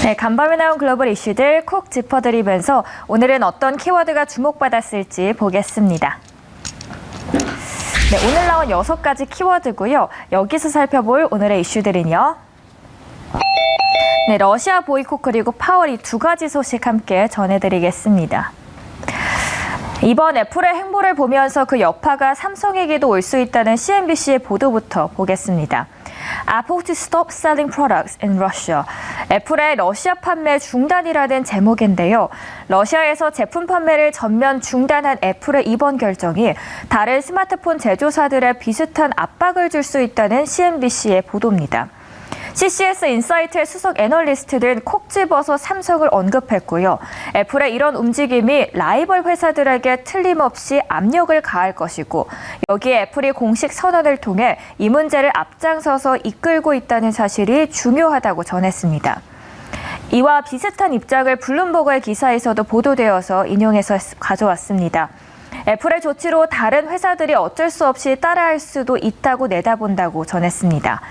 네, 간밤에 나온 글로벌 이슈들 콕 짚어드리면서 오늘은 어떤 키워드가 주목받았을지 보겠습니다. 네, 오늘 나온 6가지 키워드고요. 여기서 살펴볼 오늘의 이슈들은요. 네, 러시아 보이콧 그리고 파월 이 2가지 소식 함께 전해드리겠습니다. 이번 애플의 행보를 보면서 그 여파가 삼성에게도 올 수 있다는 CNBC의 보도부터 보겠습니다. Apple to stop selling products in Russia. 애플의 러시아 판매 중단이라는 제목인데요. 러시아에서 제품 판매를 전면 중단한 애플의 이번 결정이 다른 스마트폰 제조사들의 비슷한 압박을 줄 수 있다는 CNBC의 보도입니다. CCS 인사이트의 수석 애널리스트들은 콕 집어서 삼성을 언급했고요. 애플의 이런 움직임이 라이벌 회사들에게 틀림없이 압력을 가할 것이고 여기에 애플이 공식 선언을 통해 이 문제를 앞장서서 이끌고 있다는 사실이 중요하다고 전했습니다. 이와 비슷한 입장을 블룸버그의 기사에서도 보도되어서 인용해서 가져왔습니다. 애플의 조치로 다른 회사들이 어쩔 수 없이 따라할 수도 있다고 내다본다고 전했습니다.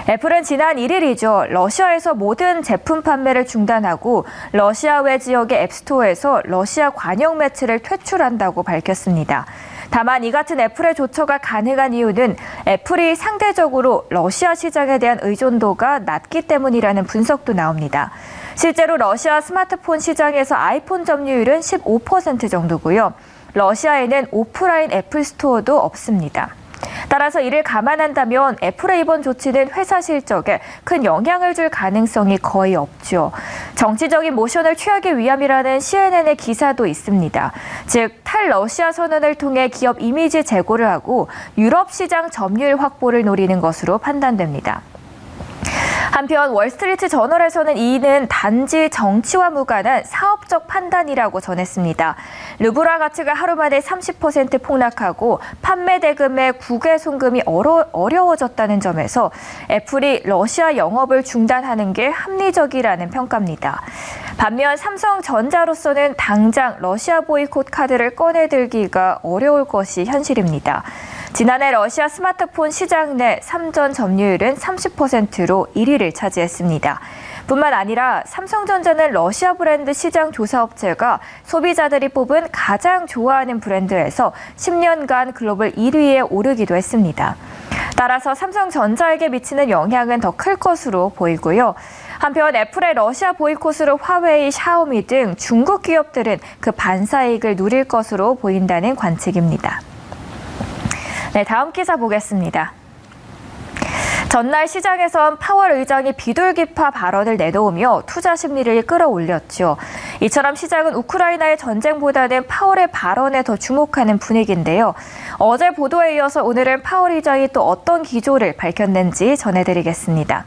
애플은 지난 1일이죠. 러시아에서 모든 제품 판매를 중단하고 러시아 외 지역의 앱스토어에서 러시아 관영 매체를 퇴출한다고 밝혔습니다. 다만 이 같은 애플의 조처가 가능한 이유는 애플이 상대적으로 러시아 시장에 대한 의존도가 낮기 때문이라는 분석도 나옵니다. 실제로 러시아 스마트폰 시장에서 아이폰 점유율은 15% 정도고요. 러시아에는 오프라인 애플 스토어도 없습니다. 따라서 이를 감안한다면 애플의 이번 조치는 회사 실적에 큰 영향을 줄 가능성이 거의 없죠. 정치적인 모션을 취하기 위함이라는 CNN의 기사도 있습니다. 즉, 탈러시아 선언을 통해 기업 이미지 제고를 하고 유럽 시장 점유율 확보를 노리는 것으로 판단됩니다. 한편 월스트리트 저널에서는 이는 단지 정치와 무관한 사업적 판단이라고 전했습니다. 루블화 가치가 하루 만에 30% 폭락하고 판매 대금의 국외 송금이 어려워졌다는 점에서 애플이 러시아 영업을 중단하는 게 합리적이라는 평가입니다. 반면 삼성전자로서는 당장 러시아 보이콧 카드를 꺼내들기가 어려울 것이 현실입니다. 지난해 러시아 스마트폰 시장 내 삼전 점유율은 30%로 1위를 차지했습니다. 뿐만 아니라 삼성전자는 러시아 브랜드 시장 조사업체가 소비자들이 뽑은 가장 좋아하는 브랜드에서 10년간 글로벌 1위에 오르기도 했습니다. 따라서 삼성전자에게 미치는 영향은 더 클 것으로 보이고요. 한편 애플의 러시아 보이콧으로 화웨이, 샤오미 등 중국 기업들은 그 반사이익을 누릴 것으로 보인다는 관측입니다. 네, 다음 기사 보겠습니다. 전날 시장에선 파월 의장이 비둘기파 발언을 내놓으며 투자 심리를 끌어올렸죠. 이처럼 시장은 우크라이나의 전쟁보다는 파월의 발언에 더 주목하는 분위기인데요. 어제 보도에 이어서 오늘은 파월 의장이 또 어떤 기조를 밝혔는지 전해드리겠습니다.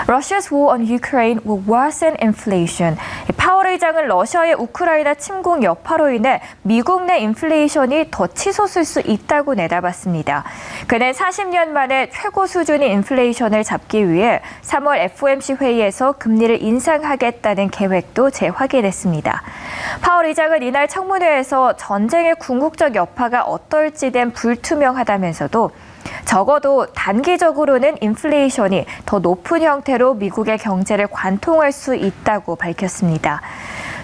Russia's war on Ukraine will worsen inflation. 파월 의장은 러시아의 우크라이나 침공 여파로 인해 미국 내 인플레이션이 더 치솟을 수 있다고 내다봤습니다. 그는 40년 만에 최고 수준의 인플레이션을 잡기 위해 3월 FOMC 회의에서 금리를 인상하겠다는 계획도 재확인했습니다. 파월 의장은 이날 청문회에서 전쟁의 궁극적 여파가 어떨지는 불투명하다면서도 적어도 단기적으로는 인플레이션이 더 높은 형태로 미국의 경제를 관통할 수 있다고 밝혔습니다.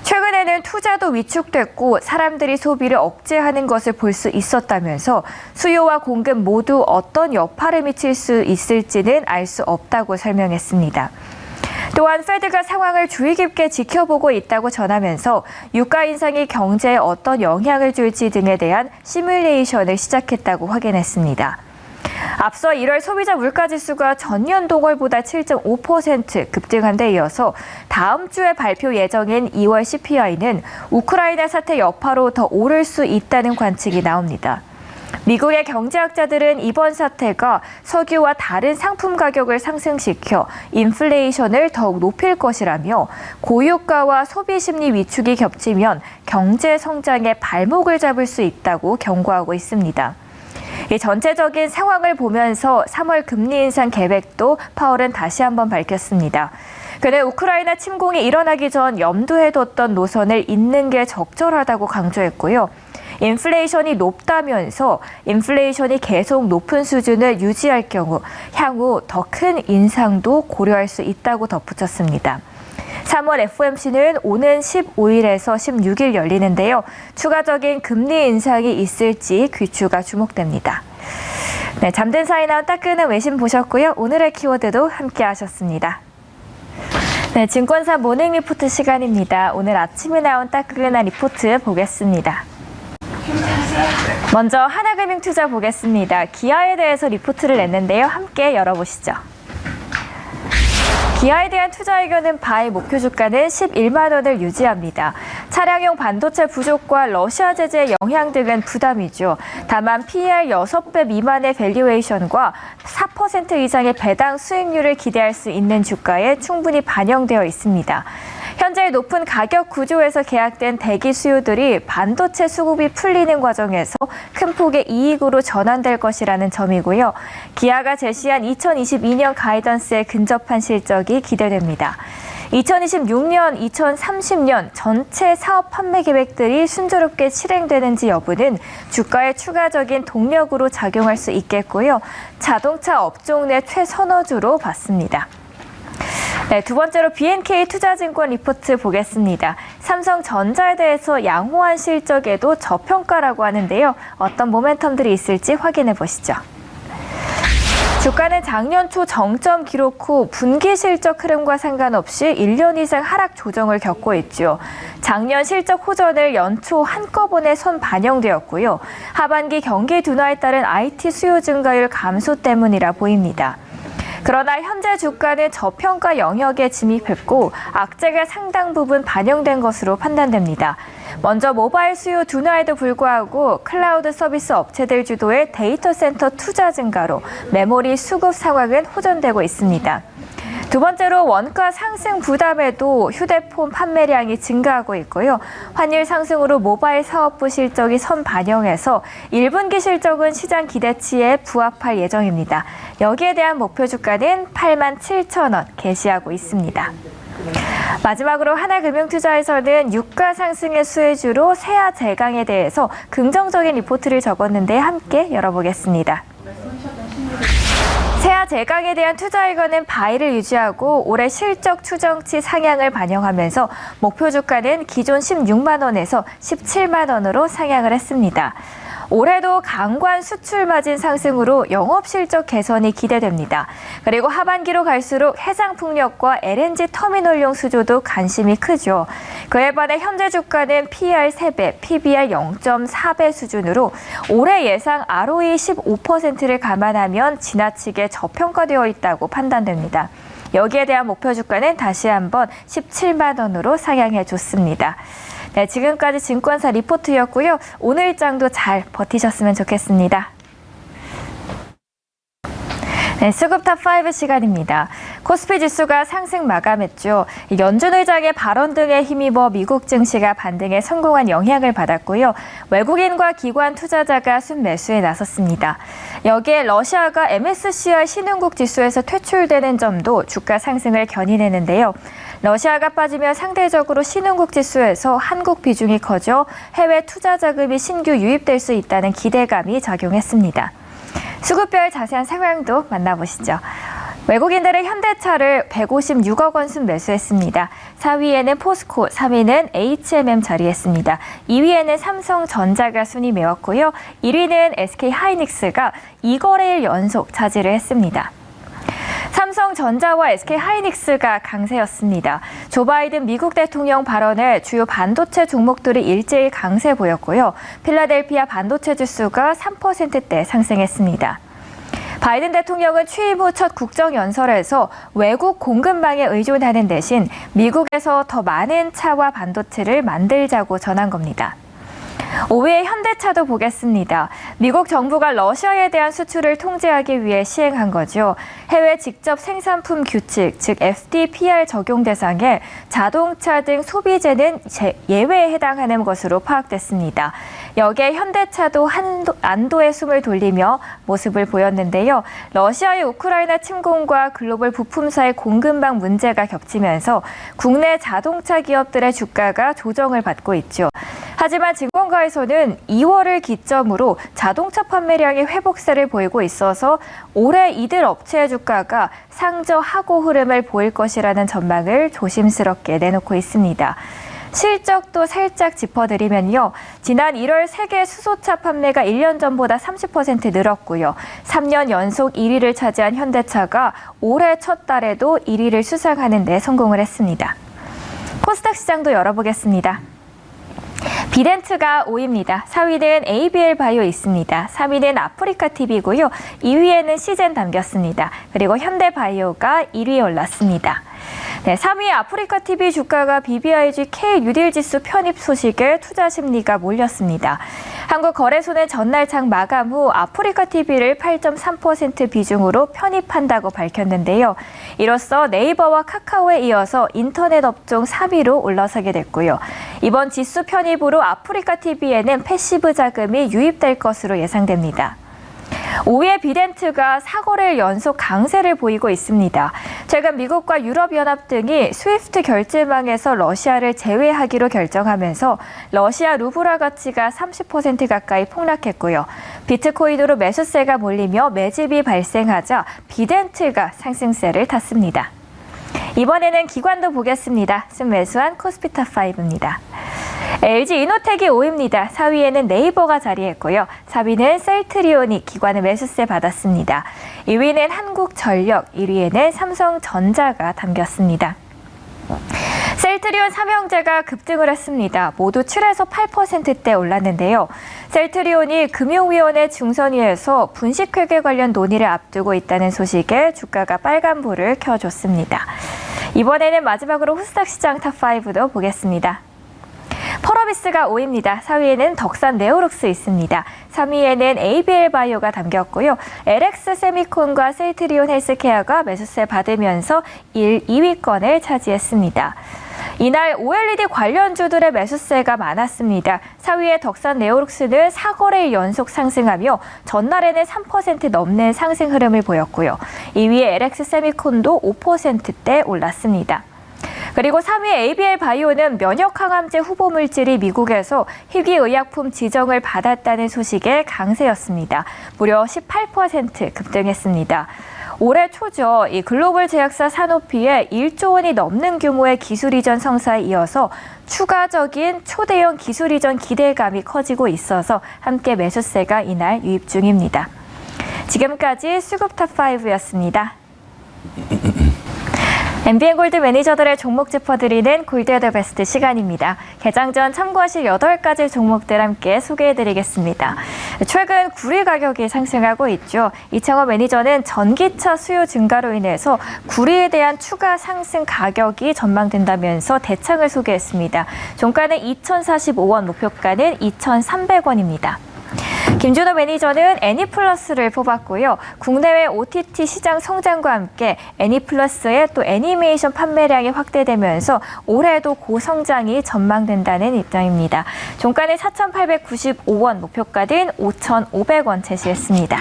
최근에는 투자도 위축됐고 사람들이 소비를 억제하는 것을 볼 수 있었다면서 수요와 공급 모두 어떤 여파를 미칠 수 있을지는 알 수 없다고 설명했습니다. 또한 페드가 상황을 주의 깊게 지켜보고 있다고 전하면서 유가 인상이 경제에 어떤 영향을 줄지 등에 대한 시뮬레이션을 시작했다고 확인했습니다. 앞서 1월 소비자 물가지수가 전년 동월보다 7.5% 급등한 데 이어서 다음 주에 발표 예정인 2월 CPI는 우크라이나 사태 여파로 더 오를 수 있다는 관측이 나옵니다. 미국의 경제학자들은 이번 사태가 석유와 다른 상품 가격을 상승시켜 인플레이션을 더욱 높일 것이라며 고유가와 소비 심리 위축이 겹치면 경제 성장의 발목을 잡을 수 있다고 경고하고 있습니다. 이 전체적인 상황을 보면서 3월 금리 인상 계획도 파월은 다시 한번 밝혔습니다. 그는 우크라이나 침공이 일어나기 전 염두해뒀던 노선을 잇는 게 적절하다고 강조했고요. 인플레이션이 높다면서 인플레이션이 계속 높은 수준을 유지할 경우 향후 더 큰 인상도 고려할 수 있다고 덧붙였습니다. 3월 FOMC는 오는 15일에서 16일 열리는데요. 추가적인 금리 인상이 있을지 귀추가 주목됩니다. 네, 잠든 사이 나온 따끈한 외신 보셨고요. 오늘의 키워드도 함께 하셨습니다. 네, 증권사 모닝 리포트 시간입니다. 오늘 아침에 나온 따끈한 리포트 보겠습니다. 먼저 하나금융투자 보겠습니다. 기아에 대해서 리포트를 냈는데요. 함께 열어보시죠. 기아에 대한 투자 의견은 바이 목표 주가는 11만 원을 유지합니다. 차량용 반도체 부족과 러시아 제재 영향 등은 부담이죠. 다만 PER 6배 미만의 밸류에이션과 4% 이상의 배당 수익률을 기대할 수 있는 주가에 충분히 반영되어 있습니다. 현재 높은 가격 구조에서 계약된 대기 수요들이 반도체 수급이 풀리는 과정에서 큰 폭의 이익으로 전환될 것이라는 점이고요. 기아가 제시한 2022년 가이던스에 근접한 실적이 기대됩니다. 2026년, 2030년 전체 사업 판매 계획들이 순조롭게 실행되는지 여부는 주가의 추가적인 동력으로 작용할 수 있겠고요. 자동차 업종 내 최선호주로 봤습니다. 네, 두 번째로 BNK 투자증권 리포트 보겠습니다. 삼성전자에 대해서 양호한 실적에도 저평가라고 하는데요. 어떤 모멘텀들이 있을지 확인해 보시죠. 주가는 작년 초 정점 기록 후 분기 실적 흐름과 상관없이 1년 이상 하락 조정을 겪고 있죠. 작년 실적 호전을 연초 한꺼번에 반영되었고요. 하반기 경기 둔화에 따른 IT 수요 증가율 감소 때문이라 보입니다. 그러나 현재 주가는 저평가 영역에 진입했고 악재가 상당 부분 반영된 것으로 판단됩니다. 먼저 모바일 수요 둔화에도 불구하고 클라우드 서비스 업체들 주도의 데이터 센터 투자 증가로 메모리 수급 상황은 호전되고 있습니다. 두 번째로 원가 상승 부담에도 휴대폰 판매량이 증가하고 있고요. 환율 상승으로 모바일 사업부 실적이 반영해서 1분기 실적은 시장 기대치에 부합할 예정입니다. 여기에 대한 목표 주가는 87,000원 게시하고 있습니다. 마지막으로 하나금융투자에서는 유가 상승의 수혜주로 세아 제강에 대해서 긍정적인 리포트를 적었는데 함께 열어보겠습니다. 세아 제강에 대한 투자 의견은 바이를 유지하고 올해 실적 추정치 상향을 반영하면서 목표 주가는 기존 16만 원에서 17만 원으로 상향을 했습니다. 올해도 강관 수출 마진 상승으로 영업 실적 개선이 기대됩니다. 그리고 하반기로 갈수록 해상 풍력과 LNG 터미널용 수조도 관심이 크죠. 그에 반해 현재 주가는 PER 3배, PBR 0.4배 수준으로 올해 예상 ROE 15%를 감안하면 지나치게 저평가되어 있다고 판단됩니다. 여기에 대한 목표 주가는 다시 한번 17만 원으로 상향해 줬습니다. 네, 지금까지 증권사 리포트였고요. 오늘 일정도 잘 버티셨으면 좋겠습니다. 네, 수급 탑5 시간입니다. 코스피 지수가 상승 마감했죠. 연준 의장의 발언 등에 힘입어 미국 증시가 반등에 성공한 영향을 받았고요. 외국인과 기관 투자자가 순매수에 나섰습니다. 여기에 러시아가 MSCI 신흥국 지수에서 퇴출되는 점도 주가 상승을 견인했는데요. 러시아가 빠지면 상대적으로 신흥국 지수에서 한국 비중이 커져 해외 투자 자금이 신규 유입될 수 있다는 기대감이 작용했습니다. 수급별 자세한 상황도 만나보시죠. 외국인들은 현대차를 156억 원 순매수했습니다. 4위에는 포스코, 3위는 HMM 자리했습니다. 2위에는 삼성전자가 순위 메웠고요. 1위는 SK하이닉스가 2거래일 연속 차지를 했습니다. 삼성전자와 SK하이닉스가 강세였습니다. 조 바이든 미국 대통령 발언에 주요 반도체 종목들이 일제히 강세 보였고요. 필라델피아 반도체 지수가 3%대 상승했습니다. 바이든 대통령은 취임 후 첫 국정연설에서 외국 공급망에 의존하는 대신 미국에서 더 많은 차와 반도체를 만들자고 전한 겁니다. 5위의 현대차도 보겠습니다. 미국 정부가 러시아에 대한 수출을 통제하기 위해 시행한 거죠. 해외 직접 생산품 규칙, 즉 FTPR 적용 대상에 자동차 등 소비재는 예외에 해당하는 것으로 파악됐습니다. 여기에 현대차도 안도의 숨을 돌리며 모습을 보였는데요. 러시아의 우크라이나 침공과 글로벌 부품사의 공급망 문제가 겹치면서 국내 자동차 기업들의 주가가 조정을 받고 있죠. 하지만 증권가에서는 2월을 기점으로 자동차 판매량이 회복세를 보이고 있어서 올해 이들 업체의 주가가 상저 하고 흐름을 보일 것이라는 전망을 조심스럽게 내놓고 있습니다. 실적도 살짝 짚어드리면요. 지난 1월 세계 수소차 판매가 1년 전보다 30% 늘었고요. 3년 연속 1위를 차지한 현대차가 올해 첫 달에도 1위를 수상하는 데 성공을 했습니다. 코스닥 시장도 열어보겠습니다. 비덴트가 5위입니다. 4위는 ABL 바이오 있습니다. 3위는 아프리카 TV고요. 2위에는 시젠 담겼습니다. 그리고 현대바이오가 1위에 올랐습니다. 네, 3위 아프리카 TV 주가가 BBIG K 뉴딜 지수 편입 소식에 투자 심리가 몰렸습니다. 한국거래소는 전날 장 마감 후 아프리카 TV를 8.3% 비중으로 편입한다고 밝혔는데요. 이로써 네이버와 카카오에 이어서 인터넷 업종 3위로 올라서게 됐고요. 이번 지수 편입으로 아프리카 TV에는 패시브 자금이 유입될 것으로 예상됩니다. 5위의 비덴트가 4거래일 연속 강세를 보이고 있습니다. 최근 미국과 유럽연합 등이 스위프트 결제망에서 러시아를 제외하기로 결정하면서 러시아 루블화 가치가 30% 가까이 폭락했고요. 비트코인으로 매수세가 몰리며 매집이 발생하자 비덴트가 상승세를 탔습니다. 이번에는 기관도 보겠습니다. 순매수한 코스피탑5입니다. LG 이노텍이 5위입니다. 4위에는 네이버가 자리했고요. 4위는 셀트리온이 기관의 매수세 받았습니다. 2위는 한국전력, 1위에는 삼성전자가 담겼습니다. 셀트리온 삼형제가 급등을 했습니다. 모두 7에서 8%대 올랐는데요. 셀트리온이 금융위원회 중선위에서 분식회계 관련 논의를 앞두고 있다는 소식에 주가가 빨간불을 켜줬습니다. 이번에는 마지막으로 코스닥 시장 탑5도 보겠습니다. 펄어비스가 5위입니다. 4위에는 덕산 네오룩스 있습니다. 3위에는 ABL 바이오가 담겼고요. LX 세미콘과 셀트리온 헬스케어가 매수세 받으면서 2위권을 차지했습니다. 이날 OLED 관련주들의 매수세가 많았습니다. 4위의 덕산 네오룩스는 4거래일 연속 상승하며 전날에는 3% 넘는 상승 흐름을 보였고요. 2위의 LX 세미콘도 5%대 올랐습니다. 그리고 3위 ABL 바이오는 면역 항암제 후보 물질이 미국에서 희귀의약품 지정을 받았다는 소식에 강세였습니다. 무려 18% 급등했습니다. 올해 초죠. 이 글로벌 제약사 사노피의 1조 원이 넘는 규모의 기술 이전 성사에 이어서 추가적인 초대형 기술 이전 기대감이 커지고 있어서 함께 매수세가 이날 유입 중입니다. 지금까지 수급 탑5였습니다. MBN 골드 매니저들의 종목 짚어드리는 골드헤더 베스트 시간입니다. 개장 전 참고하실 8가지 종목들 함께 소개해드리겠습니다. 최근 구리 가격이 상승하고 있죠. 이창호 매니저는 전기차 수요 증가로 인해서 구리에 대한 추가 상승 가격이 전망된다면서 대창을 소개했습니다. 종가는 2,045원, 목표가는 2,300원입니다. 김준호 매니저는 애니플러스를 뽑았고요. 국내외 OTT 시장 성장과 함께 애니플러스의 또 애니메이션 판매량이 확대되면서 올해도 고성장이 전망된다는 입장입니다. 종가는 4,895원, 목표가는 5,500원 제시했습니다.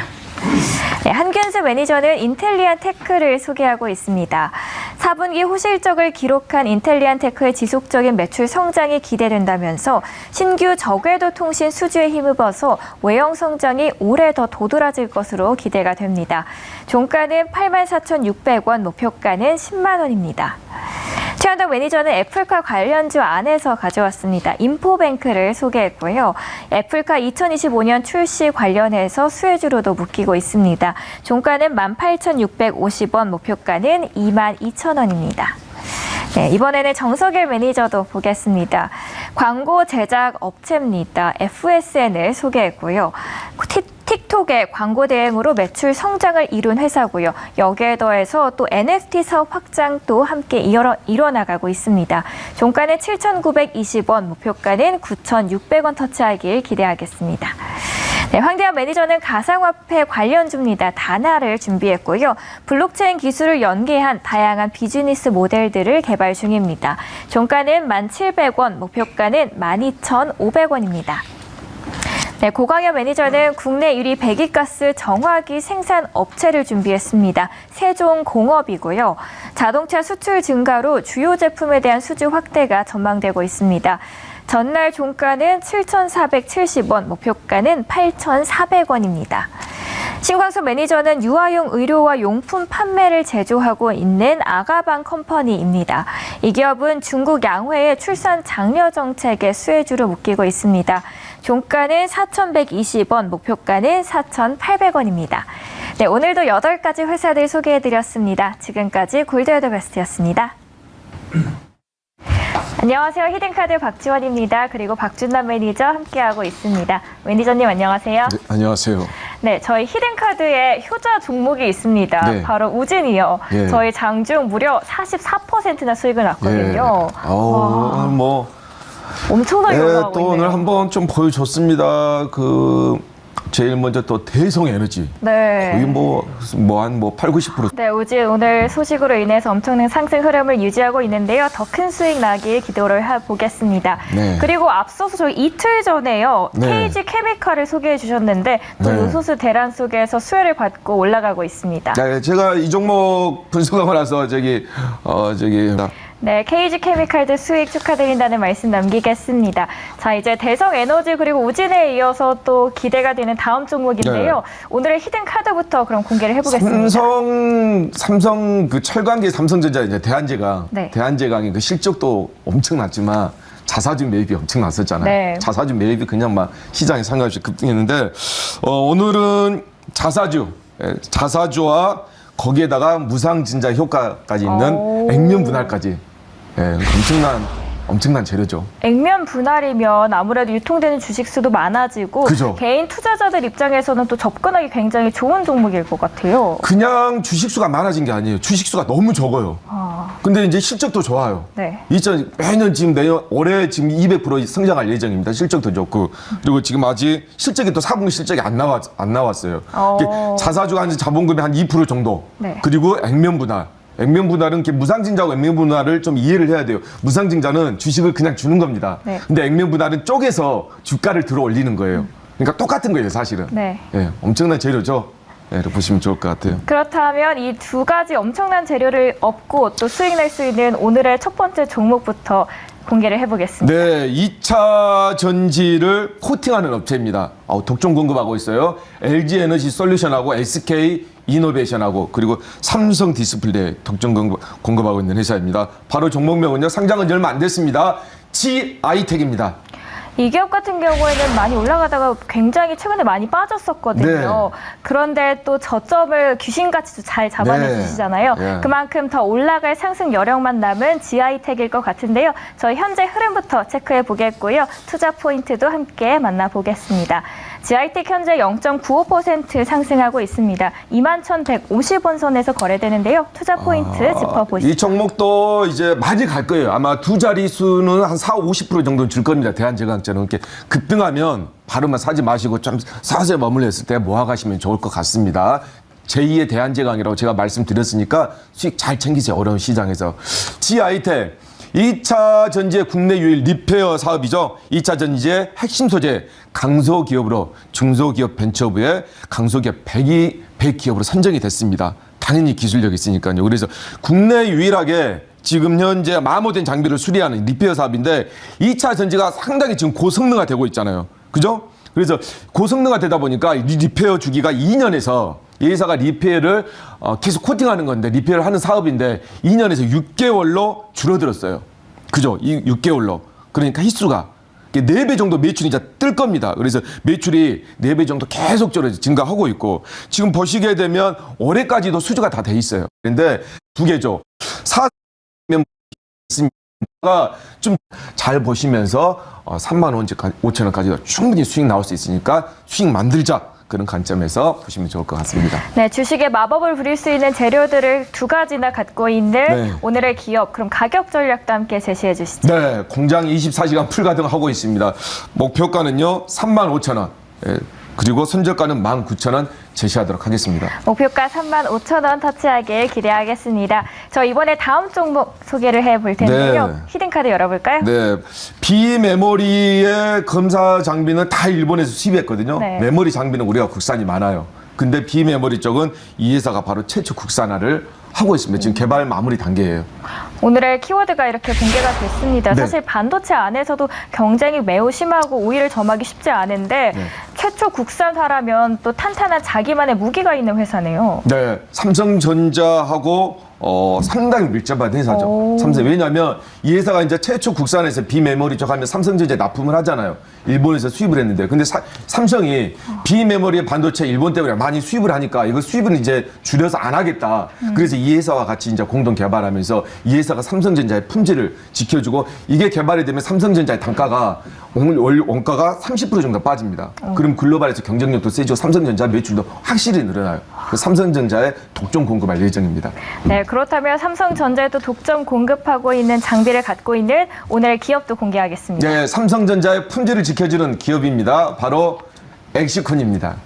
네, 한균수 매니저는 인텔리안 테크를 소개하고 있습니다. 4분기 호실적을 기록한 인텔리안 테크의 지속적인 매출 성장이 기대된다면서 신규 저궤도 통신 수주에 힘입어서 외형 성장이 올해 더 도드라질 것으로 기대가 됩니다. 종가는 84,600원, 목표가는 10만 원입니다. 최한덕 매니저는 애플카 관련주 안에서 가져왔습니다. 인포뱅크를 소개했고요. 애플카 2025년 출시 관련해서 수혜주로도 묶이고 있습니다. 종가는 18,650원, 목표가는 22,000원입니다. 네, 이번에는 정석일 매니저도 보겠습니다. 광고 제작 업체입니다. FSN을 소개했고요. 틱톡의 광고 대행으로 매출 성장을 이룬 회사고요. 여기에 더해서 또 NFT 사업 확장도 함께 이뤄나가고 있습니다. 종가는 7,920원, 목표가는 9,600원 터치하길 기대하겠습니다. 네, 황대현 매니저는 가상화폐 관련주입니다. 다나를 준비했고요. 블록체인 기술을 연계한 다양한 비즈니스 모델들을 개발 중입니다. 종가는 1,700원, 목표가는 12,500원입니다. 네, 고광현 매니저는 국내 1위 배기가스 정화기 생산 업체를 준비했습니다. 세종공업이고요. 자동차 수출 증가로 주요 제품에 대한 수주 확대가 전망되고 있습니다. 전날 종가는 7,470원, 목표가는 8,400원입니다. 신광수 매니저는 유아용 의료와 용품 판매를 제조하고 있는 아가방 컴퍼니입니다. 이 기업은 중국 양회의 출산 장려 정책의 수혜주로 묶이고 있습니다. 종가는 4,120원, 목표가는 4,800원입니다. 네, 오늘도 8가지 회사들 소개해드렸습니다. 지금까지 골드웨더 베스트였습니다. 안녕하세요. 히든카드 박지원입니다. 그리고 박준남 매니저 함께하고 있습니다. 매니저님 안녕하세요. 네, 안녕하세요. 네, 저희 히든카드에 효자 종목이 있습니다. 네. 바로 우진이요. 예. 저희 장중 무려 44%나 수익을 났거든요. 예. 뭐 엄청나게 올라가고 또 있네요. 오늘 한번 좀 보여줬습니다. 제일 먼저 또 대성에너지. 네. 거의 한 8, 90%. 네, 우진 오늘 소식으로 인해서 엄청난 상승 흐름을 유지하고 있는데요. 더 큰 수익 나길 기도를 해보겠습니다. 네. 그리고 앞서서 저희 이틀 전에요. 네. KG 케미칼을 소개해 주셨는데 또 네. 요소수 대란 속에서 수혜를 받고 올라가고 있습니다. 네, 제가 이 종목 분석하고 나서 네, KG 케미칼도 수익 축하드린다는 말씀 남기겠습니다. 자, 이제 대성 에너지 그리고 우진에 이어서 또 기대가 되는 다음 종목인데요. 네. 오늘의 히든 카드부터 그럼 공개를 해보겠습니다. 삼성 철강기 삼성전자 이제 대한제강, 네. 대한제강이 그 실적도 엄청났지만 자사주 매입이 엄청났었잖아요. 네. 자사주 매입이 그냥 막 시장에 상관없이 급등했는데 오늘은 자사주와 거기에다가 무상증자 효과까지 있는 액면 분할까지 엄청난 재료죠. 액면 분할이면 아무래도 유통되는 주식 수도 많아지고 그죠. 개인 투자자들 입장에서는 또 접근하기 굉장히 좋은 종목일 것 같아요. 그냥 주식수가 많아진 게 아니에요. 주식수가 너무 적어요. 근데 이제 실적도 좋아요. 네. 매년 지금 올해 지금 200% 성장할 예정입니다. 실적도 좋고. 그리고 지금 아직 실적이 또 4분기 실적이 안 나왔어요. 자사주가 한 자본금의 한 2% 정도. 네. 그리고 액면 분할. 액면 분할은 이렇게 무상증자하고 액면 분할을 좀 이해를 해야 돼요. 무상증자는 주식을 그냥 주는 겁니다. 네. 근데 액면 분할은 쪼개서 주가를 들어 올리는 거예요. 그러니까 똑같은 거예요, 사실은. 네. 엄청난 재료죠. 이렇게 보시면 좋을 것 같아요. 그렇다면 이 두 가지 엄청난 재료를 얻고 또 수익 낼 수 있는 오늘의 첫 번째 종목부터 공개를 해보겠습니다. 네, 2차 전지를 코팅하는 업체입니다. 독점 공급하고 있어요. LG 에너지 솔루션하고 SK 이노베이션하고 그리고 삼성 디스플레이 독점 공급하고 있는 회사입니다. 바로 종목명은요, 상장은 얼마 안 됐습니다. GI텍입니다. 이 기업 같은 경우에는 많이 올라가다가 굉장히 최근에 많이 빠졌었거든요. 네. 그런데 또 저점을 귀신같이 잘 잡아내주시잖아요. 네. 그만큼 더 올라갈 상승 여력만 남은 GI텍일 것 같은데요. 저희 현재 흐름부터 체크해 보겠고요. 투자 포인트도 함께 만나보겠습니다. GI텍 현재 0.95% 상승하고 있습니다. 21,150원 선에서 거래되는데요. 투자 포인트 짚어보시죠. 이 종목도 이제 많이 갈 거예요. 아마 두 자릿수는 한 4, 50% 정도는 줄 겁니다. 대한제강처럼 이렇게 급등하면 바로만 사지 마시고 좀 사세 머물러 있을 때 모아가시면 좋을 것 같습니다. 제2의 대한제강이라고 제가 말씀드렸으니까 수익 잘 챙기세요. 어려운 시장에서. GI텍 2차 전지의 국내 유일 리페어 사업이죠. 2차 전지의 핵심 소재 강소기업으로 중소기업 벤처부의 강소기업 100기업으로 선정이 됐습니다. 당연히 기술력이 있으니까요. 그래서 국내 유일하게 지금 현재 마모된 장비를 수리하는 리페어 사업인데 2차 전지가 상당히 지금 고성능화 되고 있잖아요. 그죠? 그래서 고성능화 되다 보니까 리페어 주기가 2년에서 이 회사가 리페어를 계속 코팅하는 건데 리페어를 하는 사업인데 2년에서 6개월로 줄어들었어요. 그죠? 이 6개월로. 그러니까 휘수가 4배 정도 매출이 이제 뜰 겁니다. 그래서 매출이 4배 정도 계속적으로 증가하고 있고 지금 보시게 되면 올해까지도 수주가 다 돼 있어요. 그런데 두 개죠. 좀 잘 보시면서 3만 원, 5천 원까지도 충분히 수익 나올 수 있으니까 수익 만들자. 그런 관점에서 보시면 좋을 것 같습니다. 네, 주식에 마법을 부릴 수 있는 재료들을 두 가지나 갖고 있는 오늘의 기업, 그럼 가격 전략도 함께 제시해 주시죠. 네, 공장 24시간 풀가동하고 있습니다. 목표가는요, 35,000원. 그리고 선저가는 19,000원 제시하도록 하겠습니다. 목표가 35,000원 터치하길 기대하겠습니다. 저 이번에 다음 종목 소개를 해볼 텐데요. 네. 히든카드 열어볼까요? 네, 비메모리의 검사 장비는 다 일본에서 수입했거든요. 네. 메모리 장비는 우리가 국산이 많아요. 근데 비메모리 쪽은 이 회사가 바로 최초 국산화를 하고 있습니다. 지금 개발 마무리 단계예요. 오늘의 키워드가 이렇게 공개가 됐습니다. 네. 사실 반도체 안에서도 경쟁이 매우 심하고 우위를 점하기 쉽지 않은데 네. 최초 국산화라면 또 탄탄한 자기만의 무기가 있는 회사네요. 네, 삼성전자하고 상당히 밀접한 회사죠. 오. 삼성. 왜냐하면 이 회사가 이제 최초 국산에서 비메모리 쪽 하면 삼성전자에 납품을 하잖아요. 일본에서 수입을 했는데. 근데 삼성이 비메모리 반도체 일본 때문에 많이 수입을 하니까 이거 수입은 이제 줄여서 안 하겠다. 그래서 이 회사와 같이 이제 공동 개발하면서 이 회사가 삼성전자의 품질을 지켜주고 이게 개발이 되면 삼성전자의 단가가 원가가 30% 정도 빠집니다. 그럼 글로벌에서 경쟁력도 세지고 삼성전자 매출도 확실히 늘어나요. 그래서 삼성전자에 독점 공급할 예정입니다. 네, 그렇다면 삼성전자에도 독점 공급하고 있는 장비를 갖고 있는 오늘의 기업도 공개하겠습니다. 네, 삼성전자의 품질을 지켜주는 기업입니다. 바로 엑시콘입니다.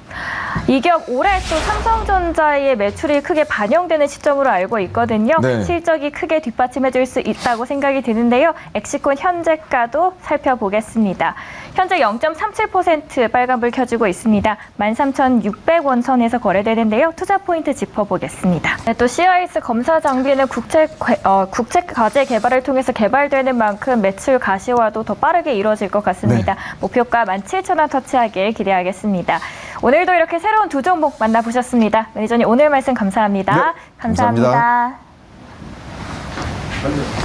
이 기업 올해 또 삼성전자의 매출이 크게 반영되는 시점으로 알고 있거든요. 네. 실적이 크게 뒷받침해줄 수 있다고 생각이 드는데요. 엑시콘 현재가도 살펴보겠습니다. 현재 0.37% 빨간불 켜주고 있습니다. 13,600원 선에서 거래되는데요. 투자 포인트 짚어보겠습니다. 네, 또 CIS 검사 장비는 국책 과제 개발을 통해서 개발되는 만큼 매출 가시화도 더 빠르게 이루어질 것 같습니다. 네. 목표가 17,000원 터치하길 기대하겠습니다. 오늘도 이렇게 새로운 두 종목 만나보셨습니다. 매니저님 오늘 말씀 감사합니다. 네, 감사합니다. 감사합니다.